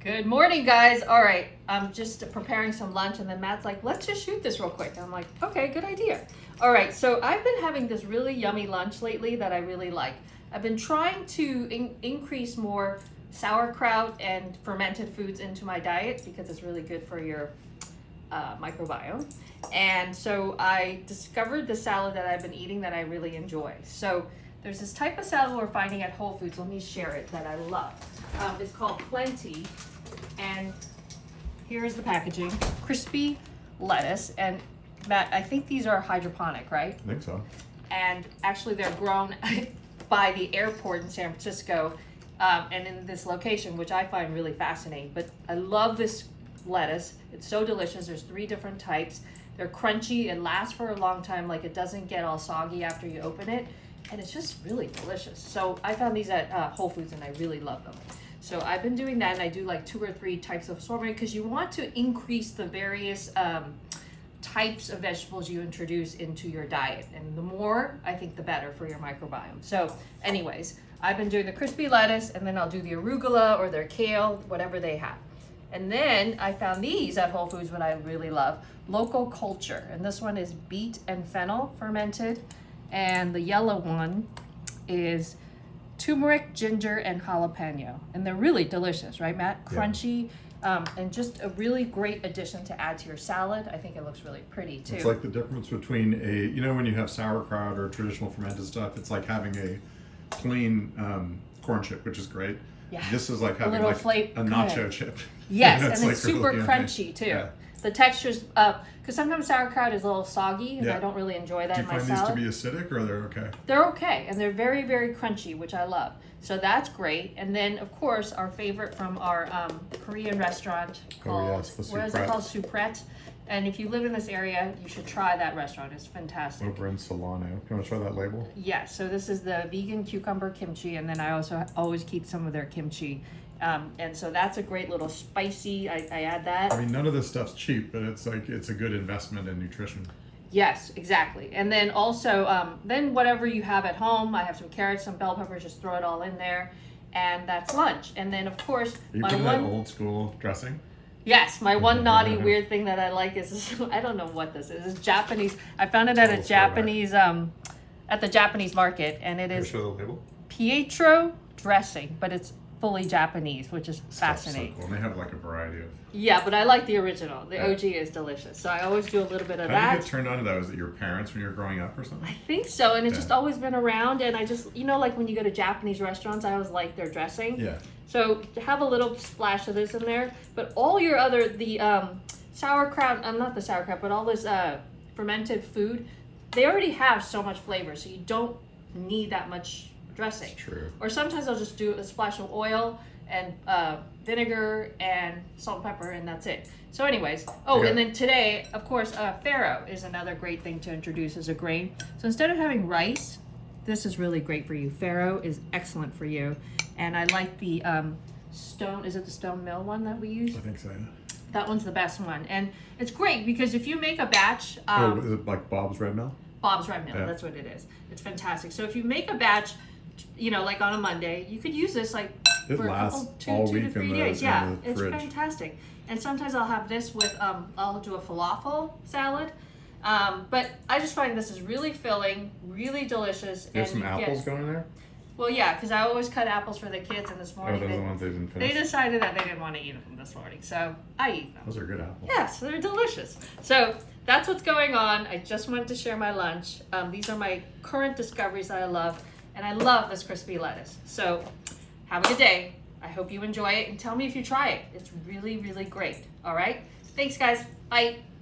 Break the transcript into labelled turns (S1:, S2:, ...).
S1: Good morning, guys. All right, I'm just preparing some lunch, and then Matt's like, let's just shoot this real quick. And I'm like, okay, good idea. All right, so I've been having this really yummy lunch lately that I really like. I've been trying to increase more sauerkraut and fermented foods into my diet because it's really good for your microbiome. And so I discovered the salad that I've been eating that I really enjoy. So there's this type of salad we're finding at Whole Foods. Let me share it that I love. It's called Plenty. And here's the packaging. Crispy lettuce. And Matt, I think these are hydroponic, right?
S2: I think so.
S1: And actually they're grown by the airport in San Francisco and in this location, which I find really fascinating. But I love this lettuce. It's so delicious. There's 3 different types. They're crunchy. It lasts for a long time. Like, it doesn't get all soggy after you open it. And it's just really delicious. So I found these at Whole Foods and I really love them. So I've been doing that, and I do like 2 or 3 types of assortment because you want to increase the various types of vegetables you introduce into your diet. And the more, I think, the better for your microbiome. So anyways, I've been doing the crispy lettuce, and then I'll do the arugula or their kale, whatever they have. And then I found these at Whole Foods, what I really love, local culture. And this one is beet and fennel fermented. And the yellow one is turmeric, ginger, and jalapeno. And they're really delicious, right, Matt? Crunchy, and just a really great addition to add to your salad. I think it looks really pretty, too.
S2: It's like the difference between when you have sauerkraut or traditional fermented stuff, it's like having a plain corn chip, which is great.
S1: Yeah.
S2: This is like having a nacho chip.
S1: Yes,
S2: and
S1: it's
S2: like
S1: super
S2: really
S1: crunchy, too.
S2: Yeah.
S1: The texture's, because sometimes sauerkraut is a little soggy, and I don't really enjoy that in my salad.
S2: Do you find these to be acidic, or they're okay?
S1: They're okay, and they're very, very crunchy, which I love. So that's great. And then, of course, our favorite from our Korean restaurant called, what is it called? Supret. And if you live in this area, you should try that restaurant. It's fantastic.
S2: Over in Solano. Can you want to show that label?
S1: Yes, so this is the vegan cucumber kimchi, and then I also always keep some of their kimchi. And so that's a great little spicy, I add that.
S2: I mean, none of this stuff's cheap, but it's a good investment in nutrition.
S1: Yes, exactly. And then also, then whatever you have at home, I have some carrots, some bell peppers, just throw it all in there, and that's lunch. And then, of course,
S2: you put that old school dressing?
S1: Yes, my one naughty weird thing that I like is, I don't know what this is. It's Japanese. I found it at a Japanese, at the Japanese market, and it is
S2: show the label?
S1: Pietro dressing, but it's fully Japanese, which is fascinating.
S2: So cool. And they have like a variety of.
S1: Yeah, but I like the original. The OG is delicious. So I always do a little bit of that.
S2: How did you get turned on to that? Was it your parents when you were growing up or something?
S1: I think so, and it's just always been around. And I just, like when you go to Japanese restaurants, I always like their dressing.
S2: Yeah.
S1: So to have a little splash of this in there, but all your sauerkraut, not the sauerkraut, but all this fermented food, they already have so much flavor, so you don't need that much dressing.
S2: It's true.
S1: Or sometimes I'll just do a splash of oil and vinegar and salt and pepper, and that's it. So anyways, and then today, of course, farro is another great thing to introduce as a grain. So instead of having rice, this is really great for you. Farro is excellent for you. And I like the is it the Stone Mill one that we use?
S2: I think so, yeah.
S1: That one's the best one. And it's great because if you make a batch...
S2: is it like Bob's Red Mill?
S1: Bob's Red Mill, that's what it is. It's fantastic. So if you make a batch, like on a Monday, you could use this like for a couple, two to 3 days. Yeah, it's fantastic. And sometimes I'll have this with, I'll do a falafel salad. But I just find this is really filling, really delicious.
S2: You have some apples going in there?
S1: Well, yeah, because I always cut apples for the kids, and this morning
S2: those are the ones they didn't finish?
S1: They decided that they didn't want to eat them this morning, so I eat them.
S2: Those are good apples.
S1: Yes, they're delicious. So that's what's going on. I just wanted to share my lunch. These are my current discoveries that I love, and I love this crispy lettuce. So have a good day. I hope you enjoy it, and tell me if you try it. It's really, really great. All right? Thanks, guys. Bye.